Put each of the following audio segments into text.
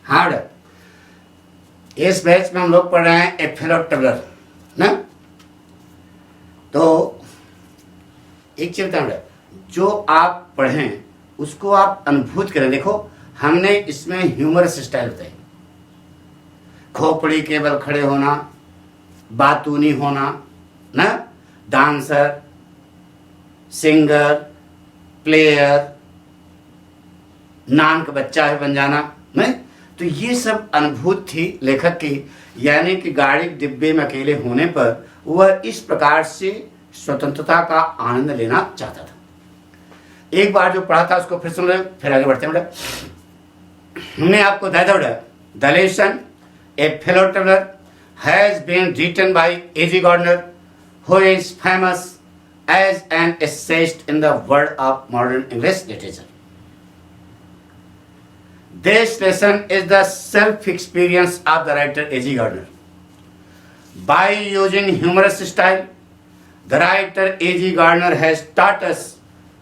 हाँ बेटा, इस बैच में हम लोग पढ़ रहे हैं ए फेलो ट्रेवलर ना। तो एक चीज बताऊं बेटा, जो आप पढ़ें उसको आप अनुभूत करें। देखो हमने इसमें ह्यूमरस स्टाइल बताई, खोपड़ी केवल खड़े होना, बातूनी होना ना, डांसर, सिंगर, प्लेयर, नान का बच्चा है बन जाना, नहीं। तो ये सब अनुभूत थी लेखक की, यानी कि गाड़ी डिब्बे में अकेले होने पर वह इस प्रकार से स्वतंत्रता का आनंद लेना चाहता था। एक बार जो पढ़ा था उसको फिर सुन ले, फिर आगे बढ़ते हैं बेटा। हमने आपको बताया था बेटा, the lesson a fellow traveller has been written by A G Gardiner, who is famous as an essayist in the world of modern English literature. This lesson is the self-experience of the writer A.G. Gardner. By using humorous style, the writer A.G. Gardner has taught us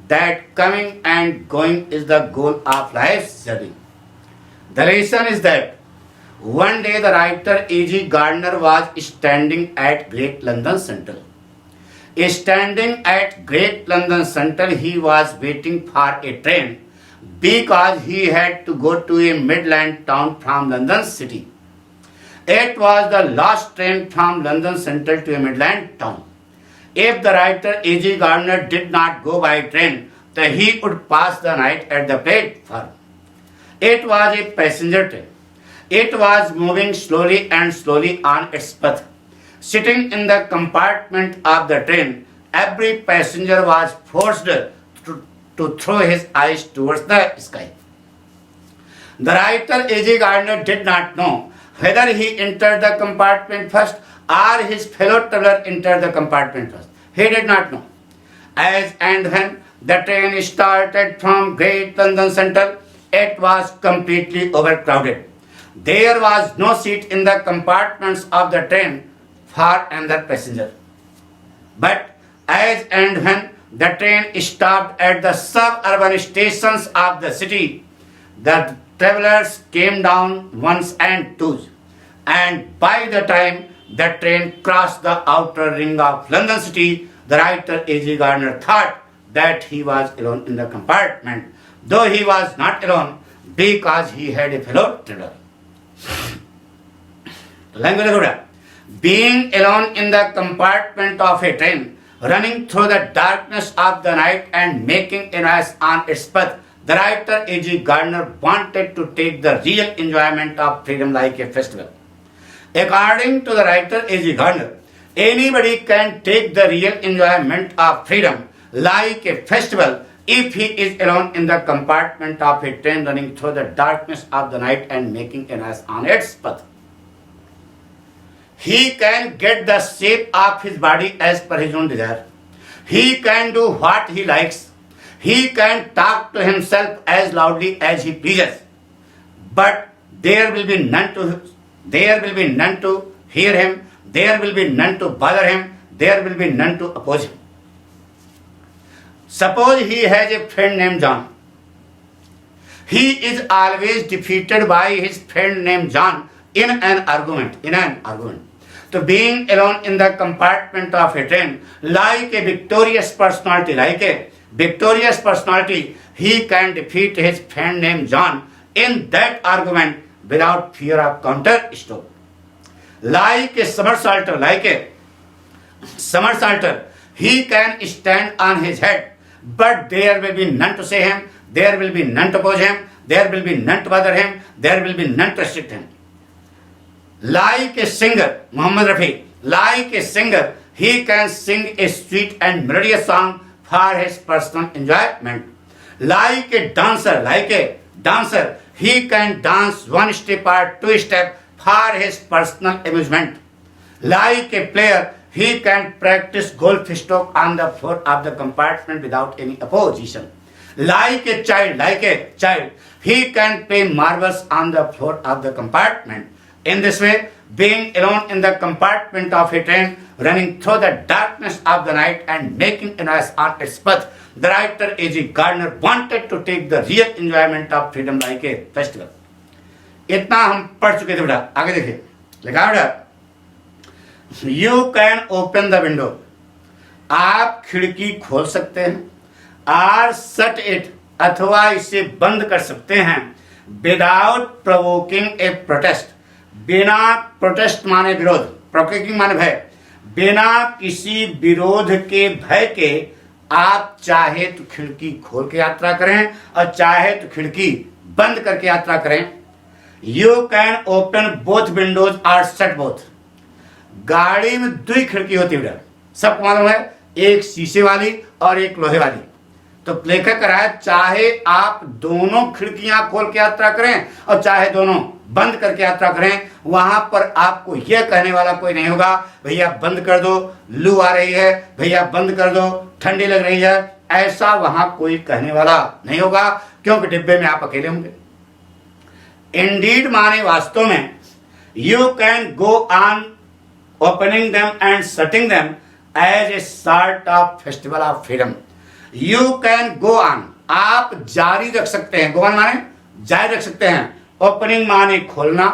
that coming and going is the goal of life's journey. The lesson is that one day the writer A.G. Gardner was standing at Great London Central. Standing at Great London Central, he was waiting for a train because he had to go to a Midland town from London City. It was the last train from London Central to a Midland town. If the writer A.G. Gardner did not go by train, then he would pass the night at the platform. It was a passenger train. It was moving slowly and slowly on its path. Sitting in the compartment of the train, every passenger was forced to throw his eyes towards the sky. The writer A.G. Gardner did not know whether he entered the compartment first or his fellow traveler entered the compartment first. He did not know. As and when the train started from Great London Central, it was completely overcrowded. There was no seat in the compartments of the train for another passenger. But as and when the train stopped at the suburban stations of the city, the travelers came down ones and twos, and by the time the train crossed the outer ring of London City, the writer A.G. Gardner thought that he was alone in the compartment, though he was not alone because he had a fellow traveler. Language. Being alone in the compartment of a train, running through the darkness of the night and making a noise on its path, the writer A.G. Gardner wanted to take the real enjoyment of freedom like a festival. According to the writer A.G. Gardner, anybody can take the real enjoyment of freedom like a festival if he is alone in the compartment of a train running through the darkness of the night and making a noise on its path. He can get the shape of his body as per his own desire. He can do what he likes. He can talk to himself as loudly as he pleases. But there will be none to hear him. There will be none to bother him. There will be none to oppose him. Suppose he has a friend named John. He is always defeated by his friend named John in an argument. So being alone in the compartment of a train, like a victorious personality, he can defeat his friend named John in that argument without fear of counter stroke. Like a somersaulter, he can stand on his head, but there will be none to say him, there will be none to oppose him, there will be none to bother him, there will be none to restrict him. Like a singer, Muhammad Rafi, he can sing a sweet and melodious song for his personal enjoyment. Like a dancer, he can dance one step or two step for his personal amusement. Like a player, he can practice golf stroke on the floor of the compartment without any opposition. Like a child, he can play marbles on the floor of the compartment. In this way, being alone in the compartment of a train, running through the darkness of the night and making a noise on its path, the writer A.G. Gardner wanted to take the real enjoyment of freedom like a festival. इतना हम पढ़ चुके थे बेटा। आगे देखिए, लिखा है बेटा, you can open the window, आप खिड़की खोल सकते हैं, आर शट इट, अथवा इसे बंद कर सकते हैं, विदाउट प्रोवोकिंग ए प्रोटेस्ट, बिना प्रोटेस्ट माने विरोध, प्रोवोकिंग माने भय, बिना किसी विरोध के भय के आप चाहे तो खिड़की खोल के यात्रा करें और चाहे तो खिड़की बंद करके यात्रा करें। You can open both windows or shut both, गाड़ी में दो खिड़की होती है, सबको मालूम है, एक शीशे वाली और एक लोहे वाली। तो लेखक कह रहा है चाहे आप दोनों खिड़कियां खोल के यात्रा करें और चाहे दोनों बंद करके यात्रा करें, वहां पर आपको यह कहने वाला कोई नहीं होगा भैया बंद कर दो, लू आ रही है, भैया बंद कर दो, ठंडी लग रही है, ऐसा वहां कोई कहने वाला नहीं होगा, क्योंकि डिब्बे में आप अकेले होंगे। इंडीड माने वास्तव में, you can go on opening them and shutting them as a sort of festival of freedom. You can go on, आप जारी रख सकते हैं, गो ऑन माने जारी रख सकते हैं, ओपनिंग माने खोलना,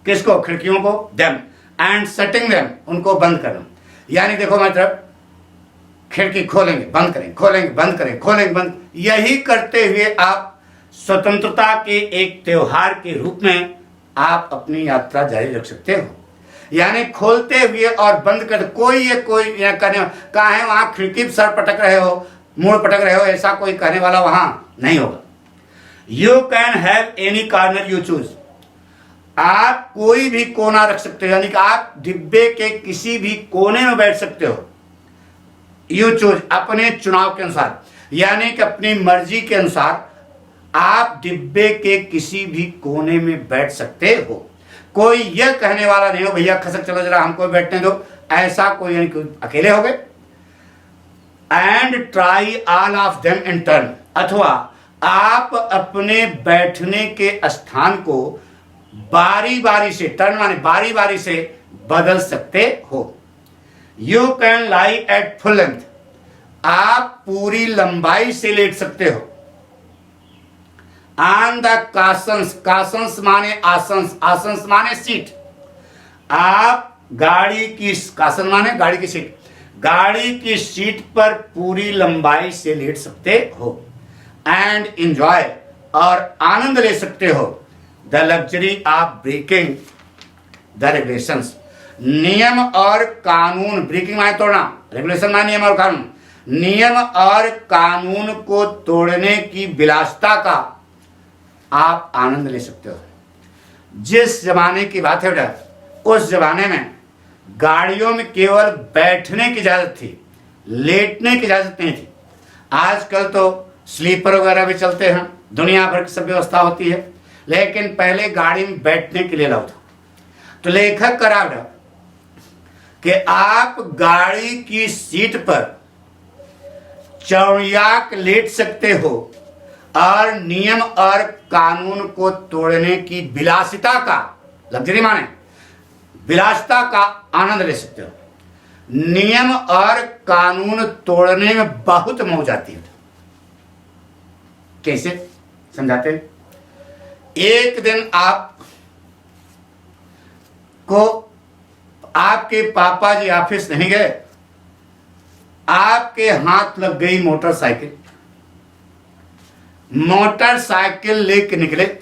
किसको, खिड़कियों को, देम, एंड शटिंग देम, उनको बंद करना। यानी देखो मतलब खिड़की खोलेंगे बंद करेंगे, खोलेंगे बंद करेंगे, खोलेंगे बंद, यही करते हुए आप स्वतंत्रता के एक त्योहार के रूप में आप अपनी यात्रा जारी रख सकते हो। यानी खोलते हुए और बंद कर, कोई कहने कहा है वहां खिड़की पर सर पटक रहे हो, मुड़ पटक रहे हो, ऐसा कोई कहने वाला वहां नहीं होगा। You can have any corner you choose, आप कोई भी कोना रख सकते हो, यानी कि आप डिब्बे के किसी भी कोने में बैठ सकते हो। यू चूज, अपने चुनाव के अनुसार, यानी कि अपनी मर्जी के अनुसार आप डिब्बे के किसी भी कोने में बैठ सकते हो। कोई यह कहने वाला नहीं हो भैया खसक चलो जरा हमको बैठने दो, ऐसा कोई, यानी कि अकेले हो गए। And try all of them in turn, अथवा आप अपने बैठने के स्थान को बारी बारी से, टर्न माने बारी बारी से बदल सकते हो। You can lie at full length, आप पूरी लंबाई से लेट सकते हो। ऑन द कासन्स, कासन्स माने आसन्स, आसन्स माने सीट, आप गाड़ी की, कासन माने गाड़ी की सीट, गाड़ी की सीट पर पूरी लंबाई से लेट सकते हो। एंड एंजॉय, और आनंद ले सकते हो, the luxury of breaking the regulations, नियम और कानून, ब्रेकिंग माने तोड़ना, रेगुलेशन माने नियम और कानून, नियम और कानून को तोड़ने की विलासिता का आप आनंद ले सकते हो। जिस जमाने की बात है बेटा, उस जमाने में गाड़ियों में केवल बैठने की इजाजत थी, लेटने की इजाजत नहीं थी। आजकल तो स्लीपर वगैरह भी चलते हैं, दुनिया भर की सब व्यवस्था होती है, लेकिन पहले गाड़ी में बैठने के लिए अलाउ था। तो लेखक करा बेटा कि आप गाड़ी की सीट पर चौड़ियाक लेट सकते हो और नियम और कानून को तोड़ने की विलासिता का, लग्जरी माने विलासिता का आनंद ले सकते हो। नियम और कानून तोड़ने में बहुत मौज आती है। कैसे समझाते हैं? एक दिन आप को आपके पापा जी ऑफिस नहीं गए, आपके हाथ लग गई मोटरसाइकिल, मोटरसाइकिल लेके निकले।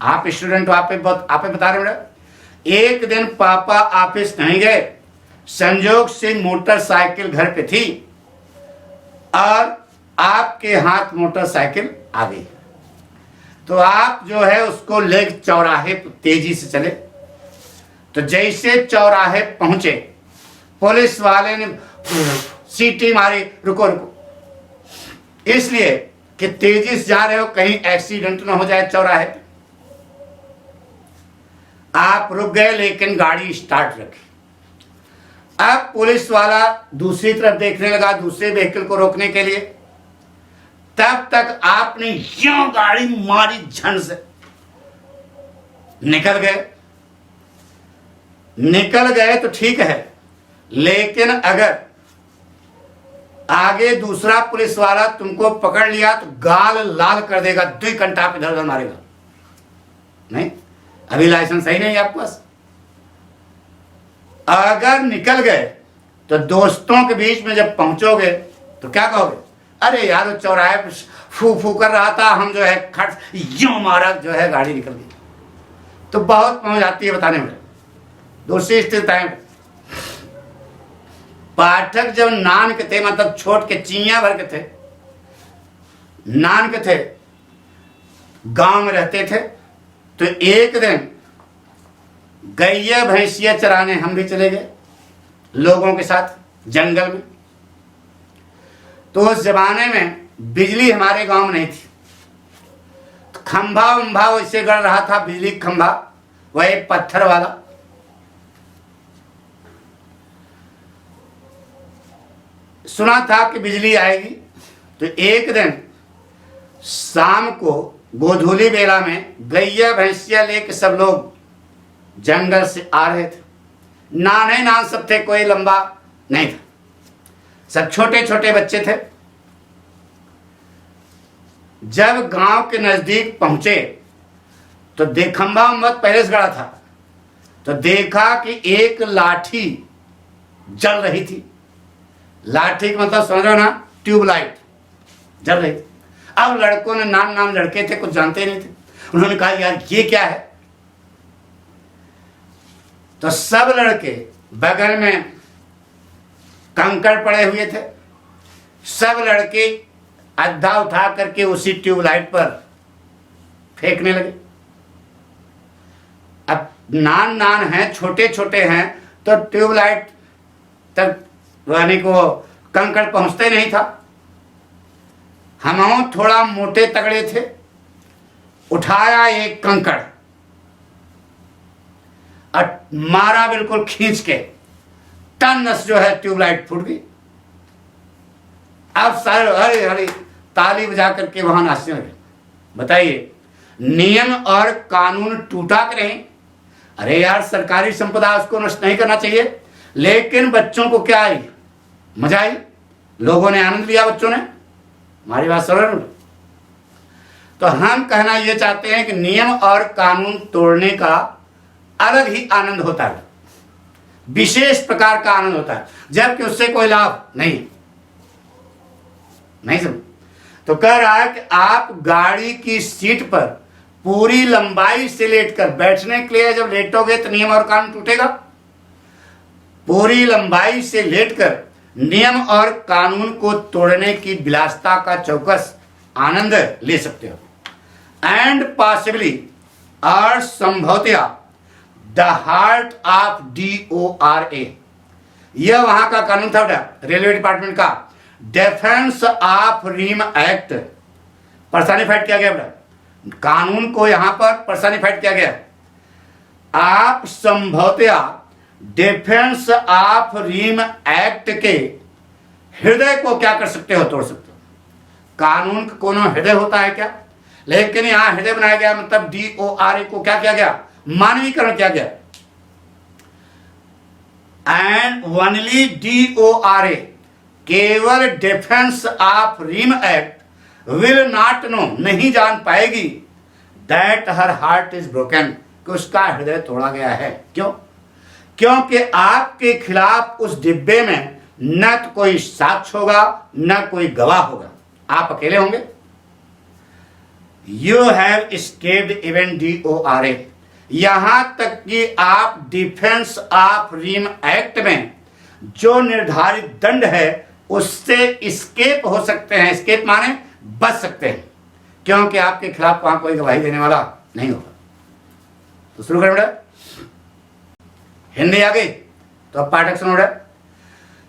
आप स्टूडेंट हो, आप बता रहे हो। एक दिन पापा ऑफिस नहीं गए, संजोग से मोटरसाइकिल घर पे थी और आपके हाथ मोटरसाइकिल आ गई। तो आप जो है उसको ले चौराहे तेजी से चले। तो जैसे चौराहे पहुंचे, पुलिस वाले ने सीटी मारी, रुको रुको, इसलिए कि तेजी से जा रहे हो, कहीं एक्सीडेंट ना हो जाए चौराहे पे। आप रुक गए लेकिन गाड़ी स्टार्ट रखी। अब पुलिस वाला दूसरी तरफ देखने लगा, दूसरे व्हीकल को रोकने के लिए। तब तक आपने यूं गाड़ी मारी झन से, निकल गए तो ठीक है, लेकिन अगर आगे दूसरा पुलिस वाला तुमको पकड़ लिया तो गाल लाल कर देगा, 2 घंटा पे इधर उधर मारेगा। नहीं, अभी लाइसेंस सही नहीं है आपके पास। अगर निकल गए तो दोस्तों के बीच में जब पहुंचोगे तो क्या कहोगे? अरे यार वो चौराहे पे फू फू कर रहा था, हम जो है खट यूं मारा, जो है गाड़ी निकल गई। तो बहुत पहुंच आती है बताने में। दूसरी स्थिति, पाठक जब नान के थे, मतलब छोट के चिड़िया भर के थे, नान के थे, गांव में रहते थे, तो एक दिन गैया भैंसिया चराने हम भी चले गए लोगों के साथ जंगल में। तो उस जमाने में बिजली हमारे गांव में नहीं थी, तो खंभा उम्भा वैसे गड़ रहा था, बिजली खंभा, वह पत्थर वाला। सुना था कि बिजली आएगी। तो एक दिन शाम को गोधूली बेला में गैया भैंसिया लेके सब लोग जंगल से आ रहे थे। नाने नान सब थे, कोई लंबा नहीं था, सब छोटे छोटे बच्चे थे। जब गांव के नजदीक पहुंचे तो खंभा उम्मत पहले से गड़ा था, तो देखा कि एक लाठी जल रही थी। लाठी का मतलब समझ रहे हो ना, ट्यूबलाइट जल रही थी। अब लड़कों ने, नाम नाम लड़के थे, कुछ जानते नहीं थे, उन्होंने कहा यार ये क्या है। तो सब लड़के, बगल में कंकड़ पड़े हुए थे, सब लड़के अद्धा उठा करके उसी ट्यूबलाइट पर फेंकने लगे। अब नान नान हैं, छोटे छोटे हैं, तो ट्यूबलाइट तक यानी को कंकड़ पहुंचते नहीं था। हम थोड़ा मोटे तगड़े थे, उठाया एक कंकड़ और मारा बिल्कुल खींच के, टन्नस जो है ट्यूबलाइट फूट गई। अब सारे हरे हरे ताली बजा करके वहां नाचने लगे। बताइए, नियम और कानून टूटा करें। अरे यार, सरकारी संपदा उसको नष्ट नहीं करना चाहिए, लेकिन बच्चों को क्या आई, मजा आई, लोगों ने आनंद लिया, बच्चों ने। हमारी बात समझ रहे हो? तो हम कहना यह चाहते हैं कि नियम और कानून तोड़ने का अलग ही आनंद होता है, विशेष प्रकार का आनंद होता है, जबकि उससे कोई लाभ नहीं समझ। तो कह रहा है कि आप गाड़ी की सीट पर पूरी लंबाई से लेटकर, बैठने के लिए जब लेटोगे तो नियम और कानून टूटेगा। पूरी लंबाई से लेटकर नियम और कानून को तोड़ने की विलासिता का चौकस आनंद ले सकते हो। एंड पॉसिबली और संभवतया द हार्ट ऑफ DORA, यह वहां का कानून था बेटा, रेलवे डिपार्टमेंट का, defence of realm act personified किया गया बेटा। कानून को यहां पर पर्सनिफाइड किया गया। आप संभवतया डिफेंस ऑफ रिम एक्ट के हृदय को क्या कर सकते हो, तोड़ सकते हो। कानून का कोनो हृदय होता है क्या? लेकिन यहां हृदय बनाया गया, मतलब DORA को क्या किया गया, मानवीकरण किया गया। एंड ओनली DORA, केवल defence of realm act will not know, नहीं जान पाएगी, that her heart is broken, कि उसका हृदय तोड़ा गया है। क्यों? क्योंकि आपके खिलाफ उस डिब्बे में न तो कोई साक्ष्य होगा, न कोई गवाह होगा, आप अकेले होंगे। You have escaped even DORA, यहां तक कि आप डिफेंस ऑफ रिम एक्ट में जो निर्धारित दंड है उससे एस्केप हो सकते हैं। एस्केप माने बच सकते हैं, क्योंकि आपके खिलाफ वहां कोई गवाही देने वाला नहीं होगा। तो शुरू करें बेटा, हिंदी आ गई तो अब पाठक सुनो बेटा।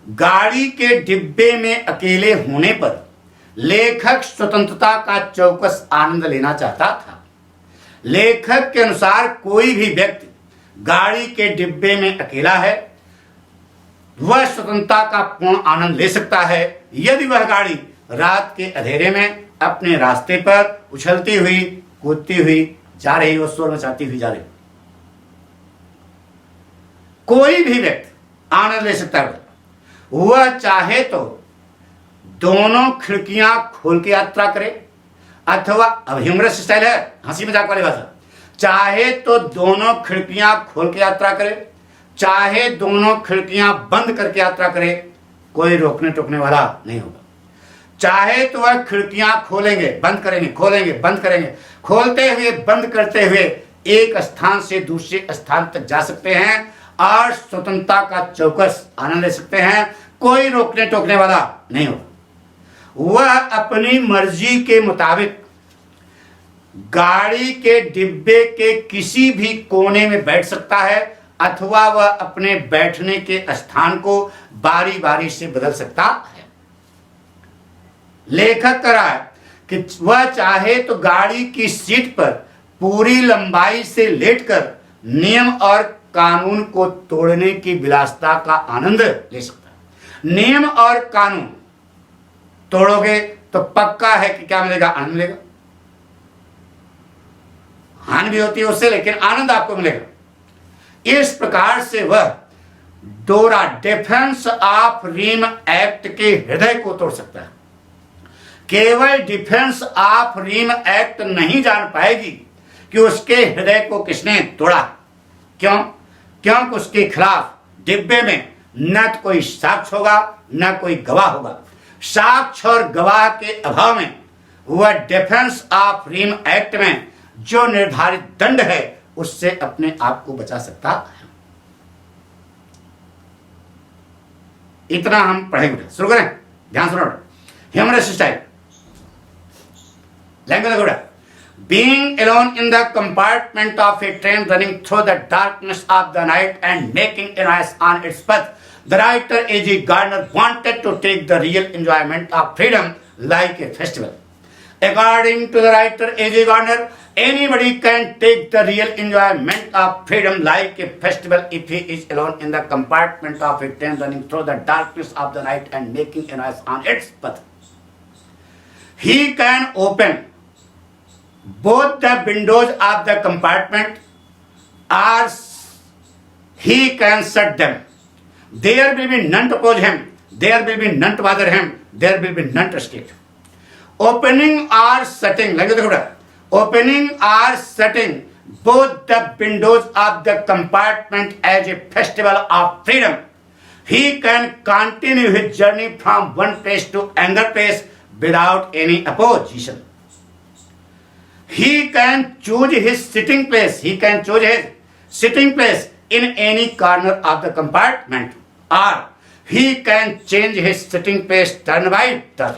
गाड़ी के डिब्बे में अकेले होने पर लेखक स्वतंत्रता का चौकस आनंद लेना चाहता था। लेखक के अनुसार कोई भी व्यक्ति गाड़ी के डिब्बे में अकेला है, वह स्वतंत्रता का पूर्ण आनंद ले सकता है यदि वह गाड़ी रात के अंधेरे में अपने रास्ते पर उछलती हुई, कूदती हुई जा रही हो, शोर मचाती हुई जा रही हो। कोई भी व्यक्ति आनंद ले सकता है। वह चाहे तो दोनों खिड़कियां खोल के यात्रा करे, अथवा अब ह्यूमरस स्टाइल है, हंसी मजाक वाली भाषा, चाहे तो दोनों खिड़कियां खोल के यात्रा करे, चाहे दोनों खिड़कियां बंद करके यात्रा करे, कोई रोकने टोकने वाला नहीं होगा। चाहे तो वह खिड़कियां खोलेंगे, बंद करेंगे, खोलेंगे, बंद करेंगे, खोलते हुए बंद करते हुए एक स्थान से दूसरे स्थान तक जा सकते हैं और स्वतंत्रता का चौकस आनंद ले सकते हैं। कोई रोकने टोकने वाला नहीं होगा। वह अपनी मर्जी के मुताबिक गाड़ी के डिब्बे के किसी भी कोने में बैठ सकता है अथवा वह अपने बैठने के स्थान को बारी बारी से बदल सकता है। लेखक कह रहा है कि वह चाहे तो गाड़ी की सीट पर पूरी लंबाई से लेटकर नियम और कानून को तोड़ने की विलासिता का आनंद ले सकता है। नियम और कानून तोड़ोगे तो पक्का है कि क्या मिलेगा? आनंद मिलेगा। हानि भी होती है उससे, लेकिन आनंद आपको मिलेगा। इस प्रकार से वह डोरा डिफेंस ऑफ रिम एक्ट के हृदय को तोड़ सकता है। केवल डिफेंस ऑफ रिम एक्ट नहीं जान पाएगी कि उसके हृदय को किसने तोड़ा। क्यों? क्योंकि उसके खिलाफ डिब्बे में न तो कोई साक्ष्य होगा न कोई गवाह होगा। साक्ष्य और गवाह के अभाव में वह डिफेंस ऑफ रिम एक्ट में जो निर्धारित दंड है उससे अपने आप को बचा सकता है। इतना हम पढ़ेंगे। शुरू करें, ध्यान सुनो। Humorous style language. Being alone in the compartment of a train running through the darkness of the night and making a noise on its path, the writer A.G. Gardner wanted to take the real enjoyment of freedom like a festival. According to the writer A.G. Gardner, anybody can take the real enjoyment of freedom like a festival if he is alone in the compartment of a train running through the darkness of the night and making a noise on its path. He can open both the windows of the compartment or he can shut them. There will be none to oppose him, there will be none to bother him, there will be none to restrict. Opening or shutting, opening or shutting both the windows of the compartment as a festival of freedom. He can continue his journey from one place to another place without any opposition. He can choose his sitting place. He can choose his sitting place in any corner of the compartment, or he can change his sitting place turn by turn.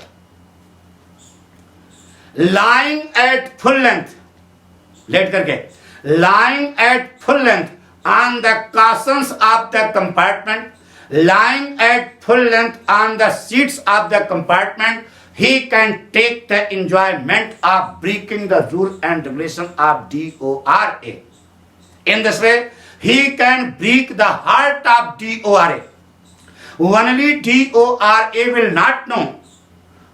Lying at full length, लेट करके, lying at full length on the cushions of the compartment, lying at full length on the seats of the compartment, he can take the enjoyment of breaking the rule and regulation of DORA. In this way, he can break the heart of DORA. Only DORA will not know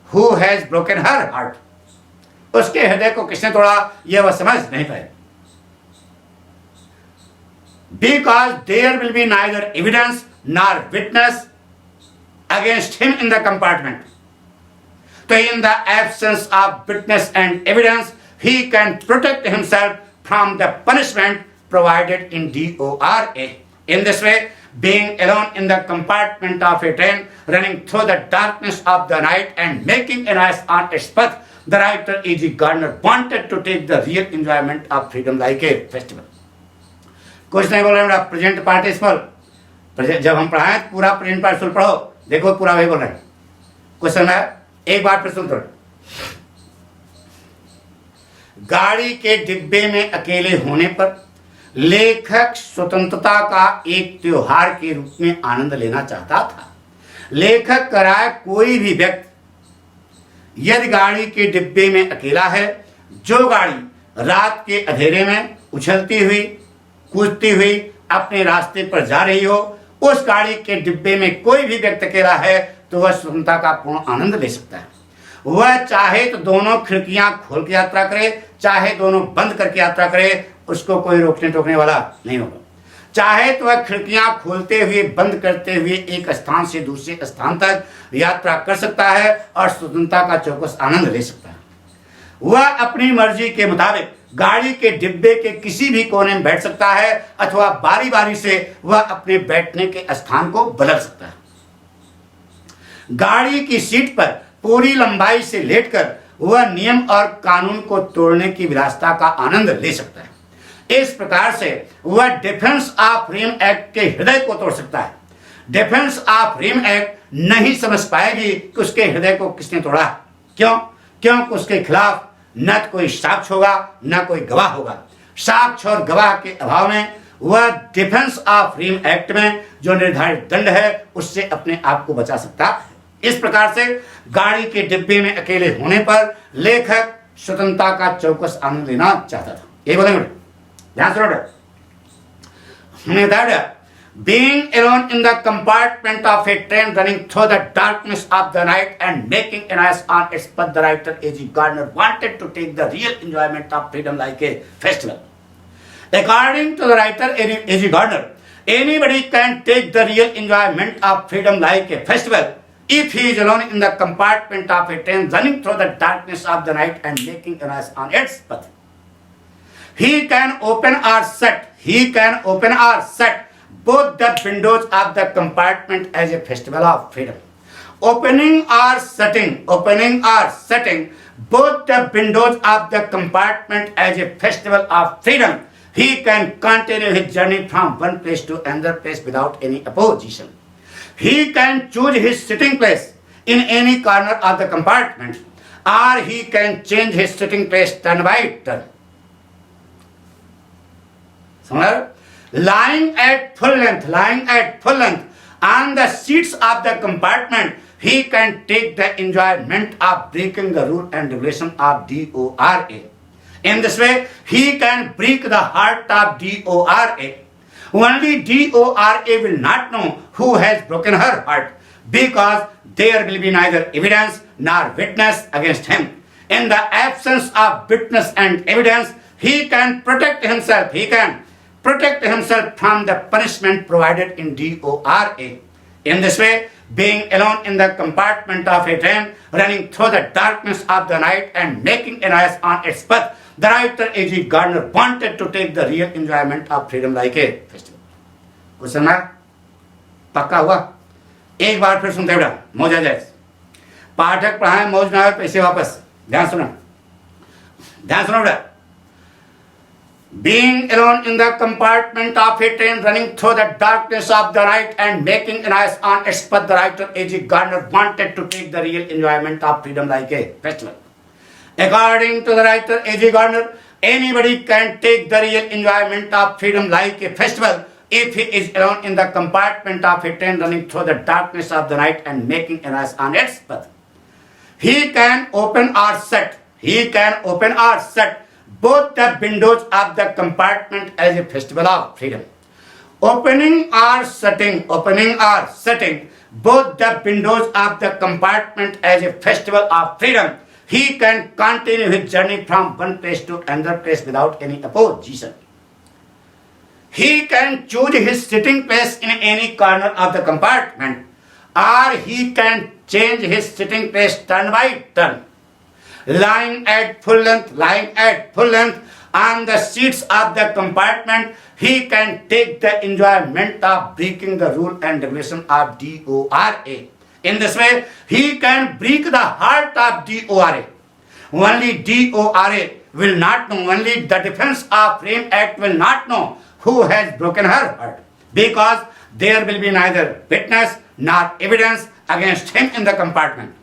who has broken her heart. उसके हृदय को किसने तोड़ा यह वह समझ नहीं पाए। Because there will be neither evidence nor witness against him in the compartment. So in the absence of witness and evidence, he can protect himself from the punishment provided in DORA. In this way, being alone in the compartment of a train running through the darkness of the night and making a noise on its path, the writer A.G. Gardner wanted to take the real enjoyment of freedom like a festival. कुछ नहीं बोल रहे हैं, present participle. जब हम पढ़ाएं पूरा present participle पढ़ो, देखो पूरा वही बोल रहे हैं। कुछ समझ आया? एक बार फिर सुन तो। गाड़ी के डिब्बे में अकेले होने पर लेखक स्वतंत्रता का एक त्योहार के रूप में आनंद लेना चाहता था। लेखक कह रहा है कोई भी व्यक्ति यदि गाड़ी के डिब्बे में अकेला है, जो गाड़ी रात के अंधेरे में उछलती हुई कूदती हुई अपने रास्ते पर जा रही हो, उस गाड़ी के डिब्बे में कोई भी व्यक्ति अकेला है तो वह स्वतंत्रता का पूर्ण आनंद ले सकता है। वह चाहे तो दोनों खिड़कियां खोल के यात्रा करे, चाहे दोनों बंद करके यात्रा करे, उसको कोई रोकने टोकने वाला नहीं होगा। चाहे तो वह खिड़कियां खोलते हुए बंद करते हुए एक स्थान से दूसरे स्थान तक यात्रा कर सकता है और स्वतंत्रता का चौकस आनंद ले सकता है। वह अपनी मर्जी के मुताबिक गाड़ी के डिब्बे के किसी भी कोने में बैठ सकता है अथवा बारी बारी से वह अपने बैठने के स्थान को बदल सकता है। गाड़ी की सीट पर पूरी लंबाई से लेटकर वह नियम और कानून को तोड़ने की विलासिता का आनंद ले सकता है। इस प्रकार से वह डिफेंस ऑफ फ्रीडम एक्ट के हृदय को तोड़ सकता है। डिफेंस ऑफ फ्रीडम एक्ट नहीं समझ पाएगी कि उसके हृदय को किसने तोड़ा। क्यों? क्योंकि उसके खिलाफ न तो कोई साक्ष्य होगा न कोई गवाह होगा। साक्ष्य और गवाह के अभाव में वह डिफेंस ऑफ फ्रीडम एक्ट में जो निर्धारित दंड है उससे अपने आप को बचा सकता है। इस प्रकार से गाड़ी के डिब्बे में अकेले होने पर लेखक स्वतंत्रता का चौकस आनंद लेना चाहता था। ये बोलेंगे, ध्यान से note. Being alone in the compartment of a train running through the darkness of the night and making an eyes on its path, the writer A.G. Gardner wanted to take the real enjoyment of freedom like a festival. According to the writer A.G. Gardner, anybody can take the real enjoyment of freedom like a festival if he is alone in the compartment of a train running through the darkness of the night and making an eyes on its path. He can open or shut both the windows of the compartment as a festival of freedom. Opening or shutting both the windows of the compartment as a festival of freedom. He can continue his journey from one place to another place without any opposition. He can choose his sitting place in any corner of the compartment, or he can change his sitting place turn by turn. Somewhere? Lying at full length on the seats of the compartment, he can take the enjoyment of breaking the rule and regulation of DORA. In this way, he can break the heart of DORA. Only DORA will not know who has broken her heart, because there will be neither evidence nor witness against him. In the absence of witness and evidence, he can protect himself from the punishment provided in DORA. In this way, being alone in the compartment of a train running through the darkness of the night and making an eyes on its path, the writer A.G. Gardner wanted to take the real enjoyment of freedom like a festival. कुछ समझा? पक्का हुआ? एक बार फिर सुनते बेटा, मौज आ जाए। पाठक पढ़ाए, मौज ना आए, पैसे वापस। ध्यान सुनो बेटा। Being alone in the compartment of a train running through the darkness of the night and making an eyes on its path, the writer A.G. Gardner wanted to take the real enjoyment of freedom like a festival. According to the writer A.G. Gardner, anybody can take the real enjoyment of freedom like a festival if he is alone in the compartment of a train running through the darkness of the night and making an eyes on its path. He can open or shut both the windows of the compartment as a festival of freedom. Opening or shutting both the windows of the compartment as a festival of freedom. He can continue his journey from one place to another place without any opposition. He can choose his sitting place in any corner of the compartment, or he can change his sitting place turn by turn. Lying at full length on the seats of the compartment, he can take the enjoyment of breaking the rule and regulation of DORA. In this way, he can break the heart of DORA. Only DORA will not know, only the Defense of Freedom Act will not know who has broken her heart, because there will be neither witness nor evidence against him in the compartment.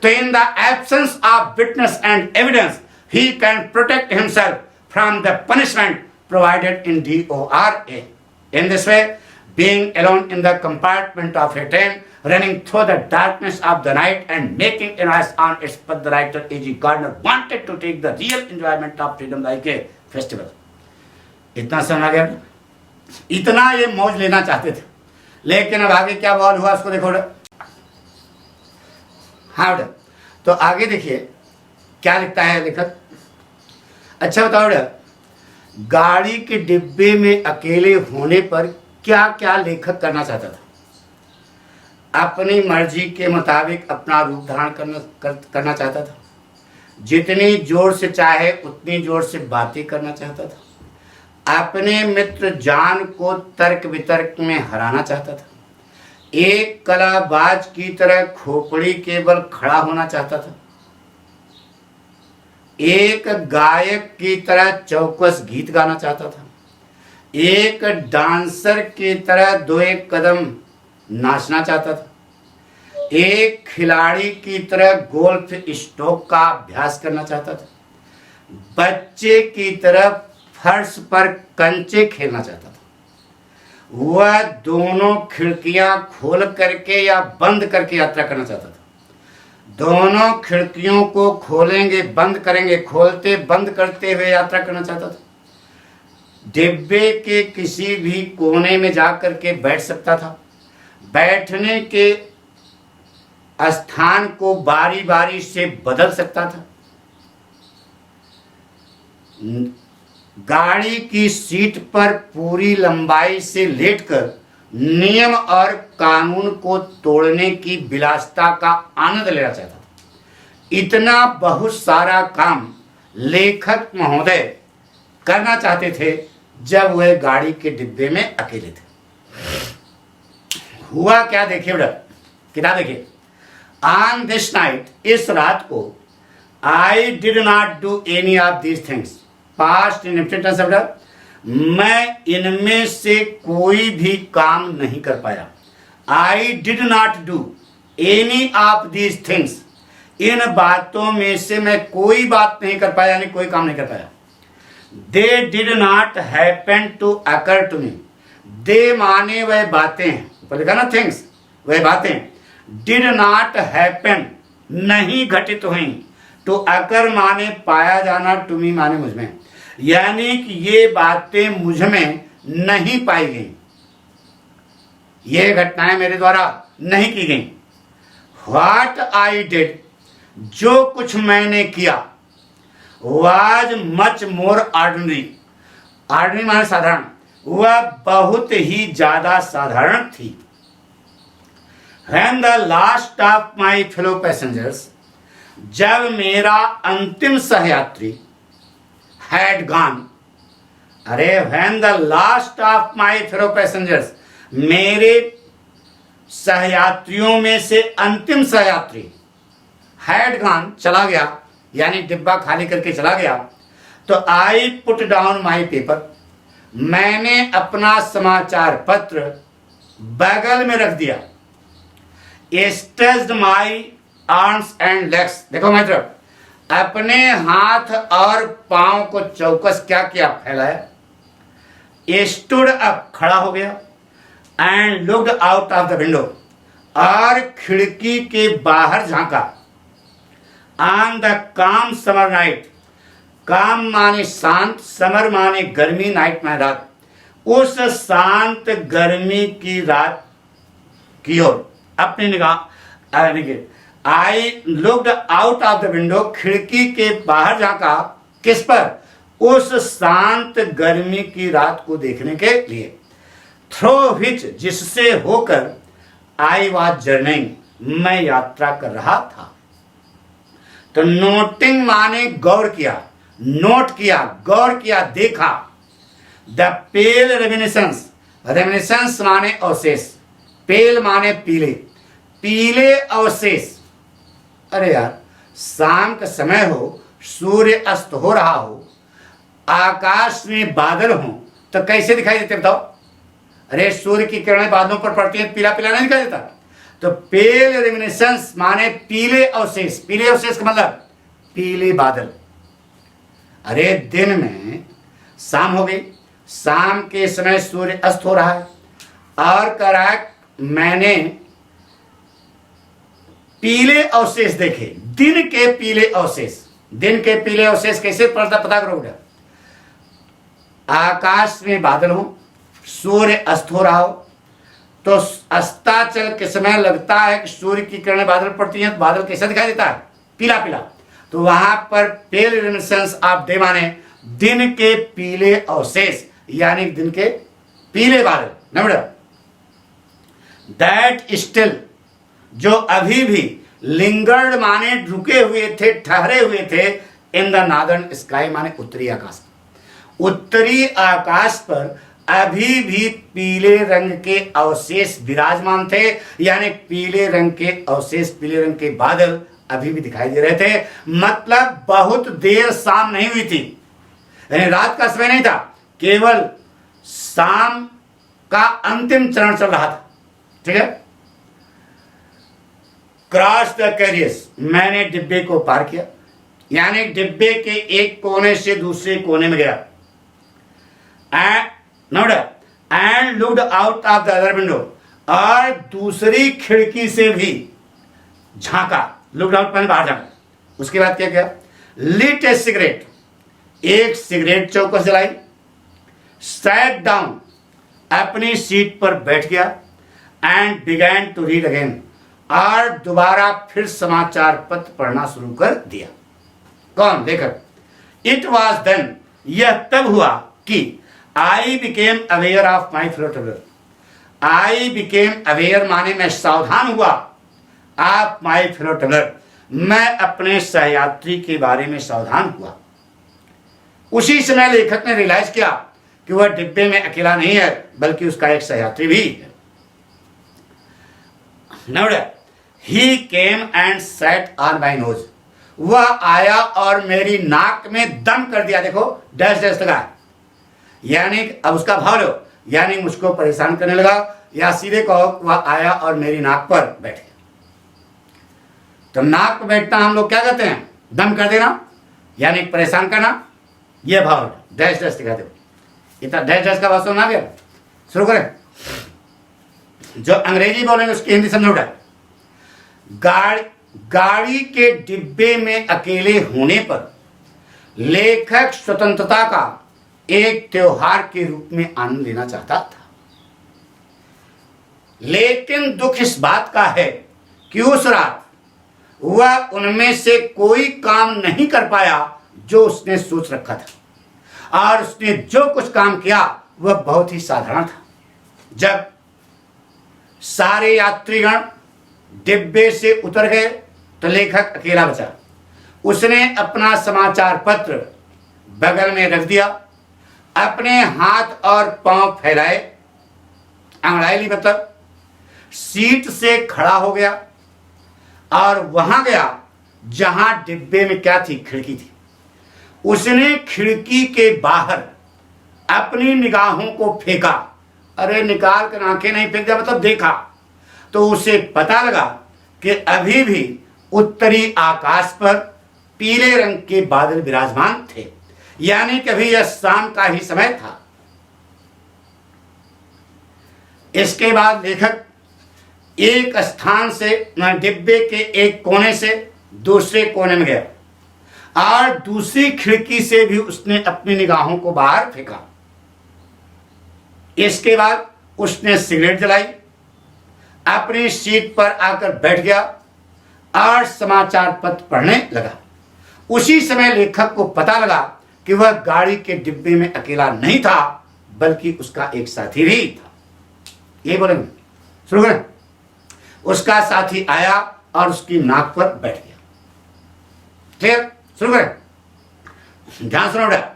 So in the absence of witness and evidence, he can protect himself from the punishment provided in DORA. In this way, being alone in the compartment of a train running through the darkness of the night and making an eyes on its path, the writer A.G. Gardner wanted to take the real enjoyment of freedom like a festival. इतना समझ गया? इतना ये मौज लेना चाहते थे, लेकिन अब आगे क्या बवाल हुआ उसको देखो। हाँ बेटा, तो आगे देखिए क्या लिखता है लेखक। अच्छा बताओ बेटा, गाड़ी के डिब्बे में अकेले होने पर क्या क्या लेखक करना चाहता था? अपनी मर्जी के मुताबिक अपना रूप धारण करना चाहता था। जितनी जोर से चाहे उतनी जोर से बातें करना चाहता था। अपने मित्र जान को तर्क वितर्क में हराना चाहता था। एक कलाबाज की तरह खोपड़ी के बल खड़ा होना चाहता था। एक गायक की तरह चौकस गीत गाना चाहता था। एक डांसर की तरह दो एक कदम नाचना चाहता था। एक खिलाड़ी की तरह गोल्फ स्ट्रोक का अभ्यास करना चाहता था। बच्चे की तरह फर्श पर कंचे खेलना चाहता था। वह दोनों खिड़कियां खोल करके या बंद करके यात्रा करना चाहता था। दोनों खिड़कियों को खोलेंगे बंद करेंगे, खोलते बंद करते हुए यात्रा करना चाहता था। डिब्बे के किसी भी कोने में जाकर के बैठ सकता था। बैठने के स्थान को बारी बारी से बदल सकता था। गाड़ी की सीट पर पूरी लंबाई से लेटकर नियम और कानून को तोड़ने की विलासिता का आनंद लेना चाहता था। इतना बहुत सारा काम लेखक महोदय करना चाहते थे जब वह गाड़ी के डिब्बे में अकेले थे। हुआ क्या, देखिए बेटा, किताब देखिए। ऑन दिस नाइट, इस रात को, I did not do any of these things. Past indefinite tense बेटा, मैं इनमें से कोई भी काम नहीं कर पाया। I did not do any of these things, इन बातों में से मैं कोई बात नहीं कर पाया, यानी कोई काम नहीं कर पाया। They did not happen to occur to me. They माने वह बातें, ऊपर लिखा ना थिंग्स, वह बातें। डिड नॉट हैपन, नहीं घटित हुई। टू अकर माने पाया जाना, टू मी माने मुझ में, यानी कि ये बातें मुझ में नहीं पाई गई, ये घटनाएं मेरे द्वारा नहीं की गई। व्हाट आई डिड, जो कुछ मैंने किया, was much more ordinary. Ordinary माने साधारण, वह बहुत ही ज्यादा साधारण थी। When the last of my fellow passengers, जब मेरा अंतिम सहयात्री had gone, अरे when the last of my fellow passengers, मेरे सहयात्रियों में से अंतिम सहयात्री had gone, चला गया, यानी डिब्बा खाली करके चला गया, तो I put down my paper, मैंने अपना समाचार पत्र बगल में रख दिया। Stretched my arms and legs, देखो मित्र, अपने हाथ और पांव को चौकस क्या किया, फैलाया। Stood up, खड़ा हो गया। And looked out of the window, और खिड़की के बाहर झांका। On the calm summer night, काम माने शांत, समर माने गर्मी, नाइट माने रात, उस शांत गर्मी की रात की ओर अपनी निगाह। I looked out of the window, खिड़की के बाहर झांका, किस पर, उस शांत गर्मी की रात को देखने के लिए। थ्रू विच, जिससे होकर, आई वॉज जर्निंग, मैं यात्रा कर रहा था। तो नोटिंग माने गौर किया, नोट किया, गौर किया, देखा। द पेल रेमिनिसेंस, रेमिनिसेंस माने अवशेष, पेल माने पीले, पीले अवशेष। अरे यार, शाम का समय हो, सूर्य अस्त हो रहा हो, आकाश में बादल हो, तो कैसे दिखाई देते बताओ? अरे सूर्य की किरणें बादलों पर पड़ती हैं, पीला पीला नहीं दिखाई देता। तो पेल रेमिनिसेंस माने पीले अवशेष, पीले अवशेष का मतलब पीले बादल। अरे दिन में शाम हो गई, शाम के समय सूर्य अस्त हो रहा है, और कह रहा है मैंने पीले अवशेष देखे, दिन के पीले अवशेष। दिन के पीले अवशेष कैसे पता करोगे? आकाश में बादल हो, सूर्य अस्त हो रहा हो, तो अस्ताचल के समय लगता है कि सूर्य की किरणें बादल पड़ती हैं, तो बादल कैसा दिखाई देता है? पीला पीला। तो वहां पर पेल रेमिनिसेंस ऑफ डे माने दिन के पीले अवशेष, यानी दिन के पीले बादल। नंबर दैट स्टिल, जो अभी भी लिंगर्ड माने रुके हुए थे, ठहरे हुए थे। इन द नॉर्दर्न स्काई माने उत्तरी आकाश। उत्तरी आकाश पर अभी भी पीले रंग के अवशेष विराजमान थे, यानी पीले रंग के अवशेष, पीले रंग के बादल अभी भी दिखाई दे रहे थे। मतलब बहुत देर शाम नहीं हुई थी, यानी रात का समय नहीं था, केवल शाम का अंतिम चरण चल रहा था। ठीक है। क्रॉस द कैरियर्स, मैंने डिब्बे को पार किया, यानी डिब्बे के एक कोने से दूसरे कोने में गया। And looked out of the other window, और दूसरी खिड़की से भी झांका। लुक्ड आउट मैंने बाहर झांका। उसके बाद क्या किया? लिट ए सिगरेट, एक सिगरेट चौकस जलाई। सैट डाउन, अपनी सीट पर बैठ गया। And began to read again, और दोबारा फिर समाचार पत्र पढ़ना शुरू कर दिया। कौन? लेखक। इट वॉज देन, यह तब हुआ कि I became aware of my fellow traveller. I became aware माने मैं सावधान हुआ, ऑफ माई फेलो ट्रेवलर, मैं अपने सहयात्री के बारे में सावधान हुआ। उसी समय लेखक ने रियलाइज किया कि वह डिब्बे में अकेला नहीं है, बल्कि उसका एक सहयात्री भी है। He came and sat on my nose, वह आया और मेरी नाक में दम कर दिया। देखो डैश डैश लगा, यानी अब उसका भाव लो, यानी मुझको परेशान करने लगा, या सीधे कहो वह आया और मेरी नाक पर बैठ गया। तो नाक पर बैठना हम लोग क्या कहते हैं? दम कर देना, यानी परेशान करना। यह भाव डैश डैश दिखा दो। इतना डैश डैश का भाव समझ आ गया? शुरू करें। जो अंग्रेजी बोलेंगे उसकी हिंदी समझो। गाड़ी के डिब्बे में अकेले होने पर लेखक स्वतंत्रता का एक त्योहार के रूप में आनंद लेना चाहता था, लेकिन दुख इस बात का है कि उस रात वह उनमें से कोई काम नहीं कर पाया जो उसने सोच रखा था, और उसने जो कुछ काम किया वह बहुत ही साधारण था। जब सारे यात्रीगण डिब्बे से उतर गए तो लेखक अकेला बचा। उसने अपना समाचार पत्र बगल में रख दिया, अपने हाथ और पांव फैलाए, अंगड़ाई ली, मतलब सीट से खड़ा हो गया और वहां गया जहां डिब्बे में क्या थी? खिड़की थी। उसने खिड़की के बाहर अपनी निगाहों को फेंका। अरे निकाल कर आंखें नहीं फेंक दिया, मतलब देखा। तो उसे पता लगा कि अभी भी उत्तरी आकाश पर पीले रंग के बादल विराजमान थे, यानी कि अभी यह शाम का ही समय था। इसके बाद लेखक एक स्थान से डिब्बे के एक कोने से दूसरे कोने में गया, और दूसरी खिड़की से भी उसने अपनी निगाहों को बाहर फेंका। इसके बाद उसने सिगरेट जलाई, अपनी सीट पर आकर बैठ गया और समाचार पत्र पढ़ने लगा। उसी समय लेखक को पता लगा कि वह गाड़ी के डिब्बे में अकेला नहीं था, बल्कि उसका एक साथी भी था। ये बोलेंगे, शुरू करें। उसका साथी आया और उसकी नाक पर बैठ गया। क्लियर? शुरू करें। ध्यान सुनो बेटा।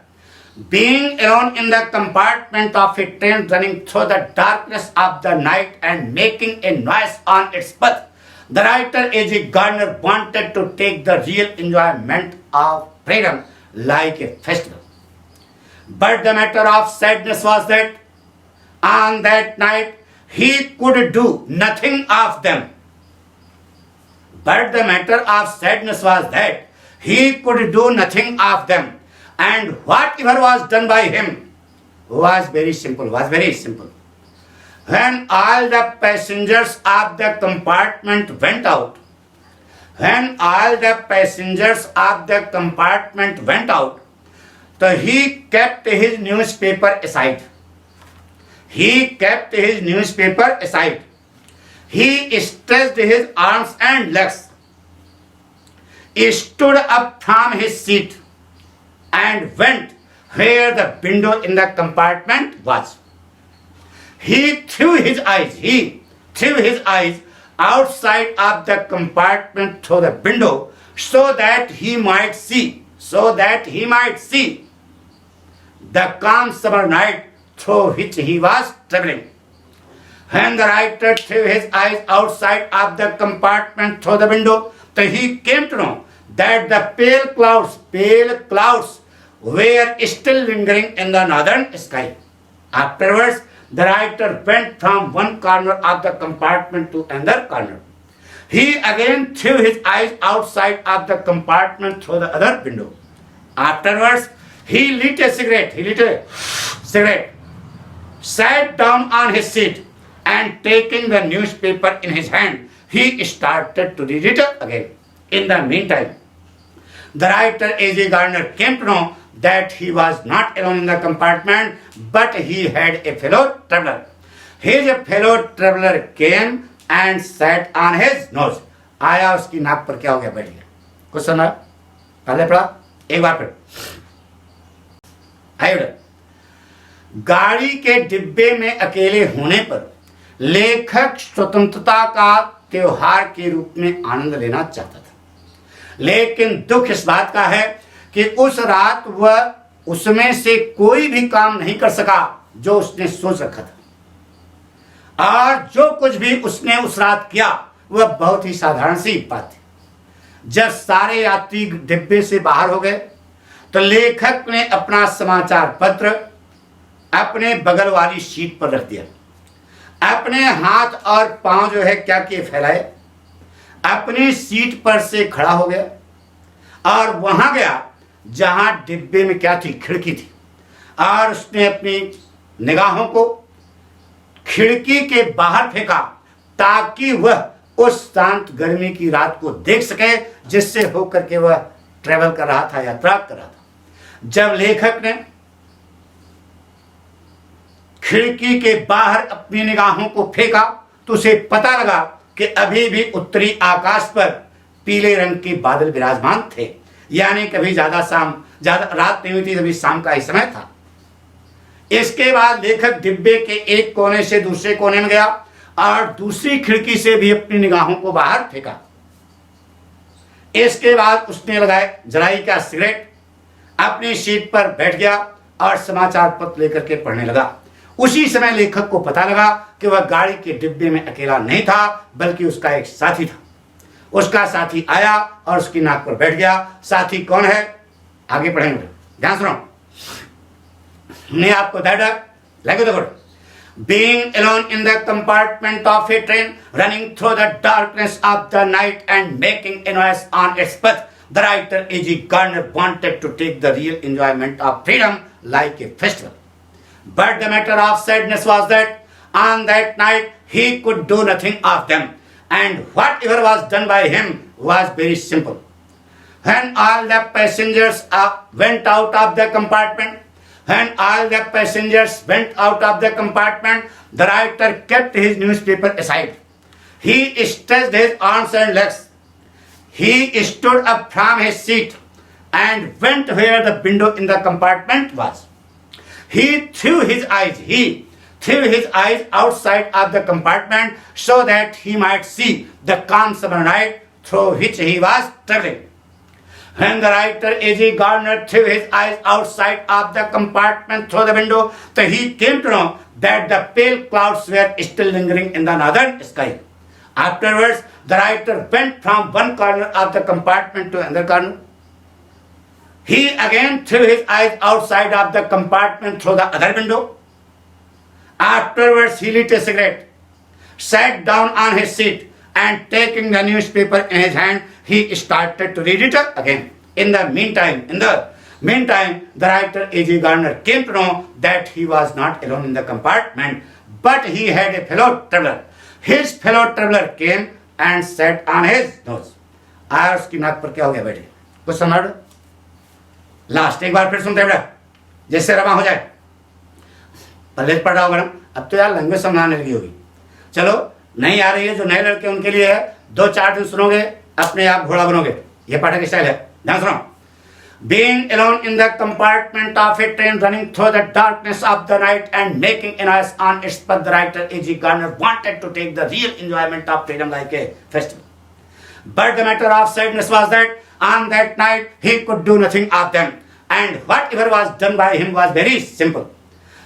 Being alone in the compartment of a train running through the darkness of the night and making a noise on its path, the writer A.J. Gardner wanted to take the real enjoyment of freedom like a festival. But the matter of sadness was that on that night he could do nothing of them. But the matter of sadness was that he could do nothing of them. And whatever was done by him was very simple, When all the passengers of the compartment went out, so he kept his newspaper aside. He stretched his arms and legs, stood up from his seat, and went where the window in the compartment was. He threw his eyes outside of the compartment through the window so that he might see the calm summer night through which he was traveling. When the writer threw his eyes outside of the compartment through the window, so he came to know that the pale clouds were still lingering in the northern sky. Afterwards, the writer went from one corner of the compartment to another corner. He again threw his eyes outside of the compartment through the other window. Afterwards, he lit a cigarette, sat down on his seat, and taking the newspaper in his hand, he started to read it again. In the meantime, the writer A.J. Gardner came to know that he was not alone in the compartment, but he had a fellow traveler. His fellow traveler came and sat on his nose. आया, उसकी नाक पर क्या हो गया, बैठ गया. कुछ सुना? पहले पढ़ा, एक बार फिर. आइए, गाड़ी के डिब्बे में अकेले होने पर लेखक स्वतंत्रता का त्योहार के रूप में आनंद लेना चाहता था, लेकिन दुख इस बात का है कि उस रात वह उसमें से कोई भी काम नहीं कर सका जो उसने सोच रखा था, और जो कुछ भी उसने उस रात किया वह बहुत ही साधारण सी बात थी. जब सारे यात्री डिब्बे से बाहर हो गए तो लेखक ने अपना समाचार पत्र अपने बगल वाली सीट पर रख दिया, अपने हाथ और पांव जो है क्या किए, फैलाए, अपनी सीट पर से खड़ा हो गया और वहां गया जहां डिब्बे में क्या थी, खिड़की थी, और उसने अपनी निगाहों को खिड़की के बाहर फेंका ताकि वह उस शांत गर्मी की रात को देख सके जिससे होकर के वह ट्रेवल कर रहा था, यात्रा कर रहा था. जब लेखक ने खिड़की के बाहर अपनी निगाहों को फेंका तो उसे पता लगा कि अभी भी उत्तरी आकाश पर पीले रंग के बादल विराजमान थे, यानी कभी ज्यादा रात नहीं हुई थी, अभी शाम का ही समय था. इसके बाद लेखक डिब्बे के एक कोने से दूसरे कोने में गया और दूसरी खिड़की से भी अपनी निगाहों को बाहर फेंका. इसके बाद उसने जलाई का सिगरेट, अपनी सीट पर बैठ गया और समाचार पत्र लेकर के पढ़ने लगा. उसी समय लेखक को पता लगा कि वह गाड़ी के डिब्बे में अकेला नहीं था, बल्कि उसका एक साथी था. उसका साथी आया और उसकी नाक पर बैठ गया. साथी कौन है, आगे पढ़ेंगे, ध्यान सुनो. हमने आपको लगे तो being alone in the compartment of a train running through the darkness of the night and making a noise on its path, the writer A.G. Gardner wanted to take the real enjoyment of freedom like a festival. But the matter of sadness was that on that night he could do nothing of them, and whatever was done by him was very simple. When all the passengers went out of the compartment, the writer kept his newspaper aside. He stretched his arms and legs. He stood up from his seat and went where the window in the compartment was. He threw his eyes outside of the compartment so that he might see the calm summer night through which he was traveling. When the writer A.J. Gardner threw his eyes outside of the compartment through the window, so he came to know that the pale clouds were still lingering in the northern sky. Afterwards, the writer went from one corner of the compartment to another corner. He again threw his eyes outside of the compartment through the other window. Afterwards, he lit a cigarette, sat down on his seat, and taking the newspaper in his hand, he started to read it again. In the meantime, the writer A.J. Gardner came to know that he was not alone in the compartment, but he had a fellow traveler. His fellow traveler came and sat on his nose. आया, उसकी नाक पर क्या हो गया, बैठे. कुछ समझ लो. लास्ट एक बार फिर सुनते बेटा, जैसे रमा हो जाए. पहले पढ़ रहा होगा ना, अब तो यार लैंग्वेज समझाने लगी होगी. चलो, नहीं आ रही है, जो नए लड़के उनके लिए है, 2-4 दिन सुनोगे, अपने आप घोड़ा बनोगे. ये पाठक स्टाइल है, ध्यान सुनो. Being alone in the compartment of a train running through the darkness of the night and making a noise on its path, the writer A.G. Gardner wanted to take the real enjoyment of freedom like a festival. But the matter of sadness was that on that night he could do nothing of them, and whatever was done by him was very simple.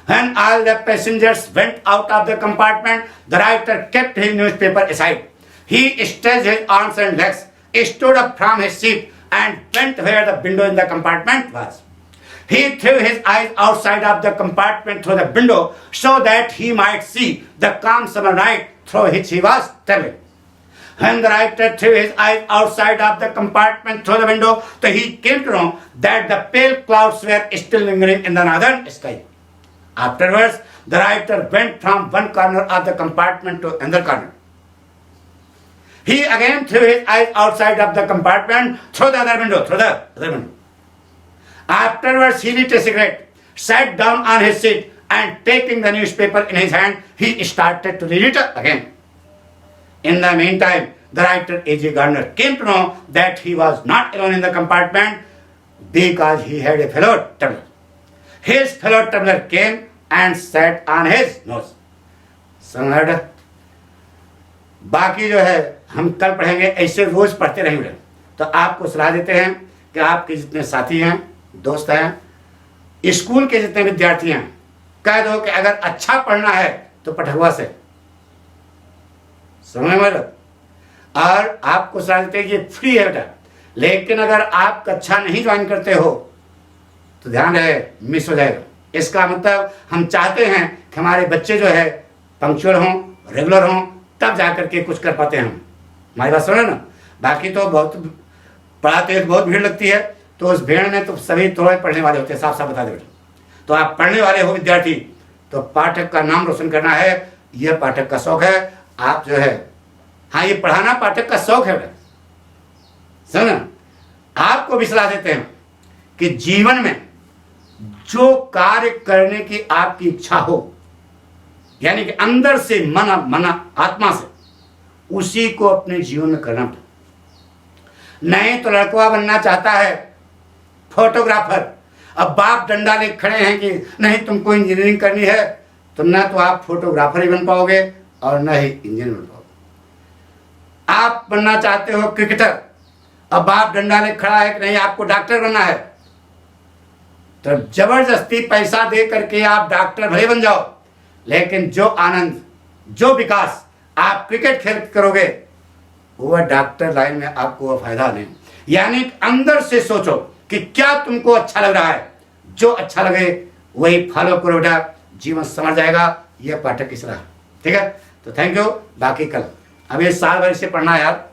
When all the passengers went out of the compartment, the writer kept his newspaper aside. He stretched his arms and legs, stood up from his seat, and went where the window in the compartment was. He threw his eyes outside of the compartment through the window so that he might see the calm summer night through which he was traveling. When the writer threw his eyes outside of the compartment through the window, so he came to know that the pale clouds were still lingering in the northern sky. Afterwards, the writer went from one corner of the compartment to another corner. He again threw his eyes outside of the compartment through the other window, Afterwards, he lit a cigarette, sat down on his seat, and taking the newspaper in his hand, he started to read it again. In the meantime, the writer A.G. Gardner came to know that he was not alone in the compartment because he had a fellow traveler. His fellow traveler came and sat on his nose. समझ बाकी जो है हम कल पढ़ेंगे, ऐसे रोज पढ़ते रहेंगे। तो आपको सलाह देते हैं कि आपके जितने साथी हैं, दोस्त हैं, स्कूल के जितने विद्यार्थी हैं, कह दो कि अगर अच्छा पढ़ना है तो पठुआ से, समझ में। और आपको सलाह देते हैं कि फ्री है बेटा, लेकिन अगर आप कक्षा नहीं ज्वाइन करते हो तो ध्यान रहे मिस हो जाएगा। इसका मतलब हम चाहते हैं कि हमारे बच्चे जो है पंक्चुअल हों, रेगुलर हों, तब जाकर के कुछ कर पाते हैं हम। हमारी बात सुनो ना। बाकी तो बहुत पढ़ाते हैं, बहुत भीड़ लगती है, तो उस भीड़ में तो सभी थोड़े पढ़ने वाले होते हैं, साफ साफ बता दे बेटा। तो आप पढ़ने वाले हो विद्यार्थी, तो पाठक का नाम रोशन करना है, यह पाठक का शौक है। आप जो है, हाँ, ये पढ़ाना पाठक का शौक है बेटा, समझना। आपको भी सलाह देते हैं कि जीवन में जो कार्य करने की आपकी इच्छा हो, यानी कि अंदर से मना आत्मा से, उसी को अपने जीवन में करना पड़ता। नहीं तो लड़का बनना चाहता है फोटोग्राफर, अब बाप डंडा ले खड़े हैं कि नहीं तुमको इंजीनियरिंग करनी है, तो ना तो आप फोटोग्राफर ही बन पाओगे और न ही इंजीनियर बन पाओगे। आप बनना चाहते हो क्रिकेटर, अब बाप डंडा ले खड़ा है कि नहीं आपको डॉक्टर बनना है, तो जबरदस्ती पैसा दे करके आप डॉक्टर भले बन जाओ, लेकिन जो आनंद, जो विकास आप क्रिकेट खेल करोगे, वह डॉक्टर लाइन में आपको वह फायदा नहीं। यानी अंदर से सोचो कि क्या तुमको अच्छा लग रहा है, जो अच्छा लगे वही फॉलो करो बेटा, जीवन समझ जाएगा। यह पाठक की सलाह, ठीक है। तो थैंक यू। बाकी कल, अब ये साल भर से पढ़ना है यार,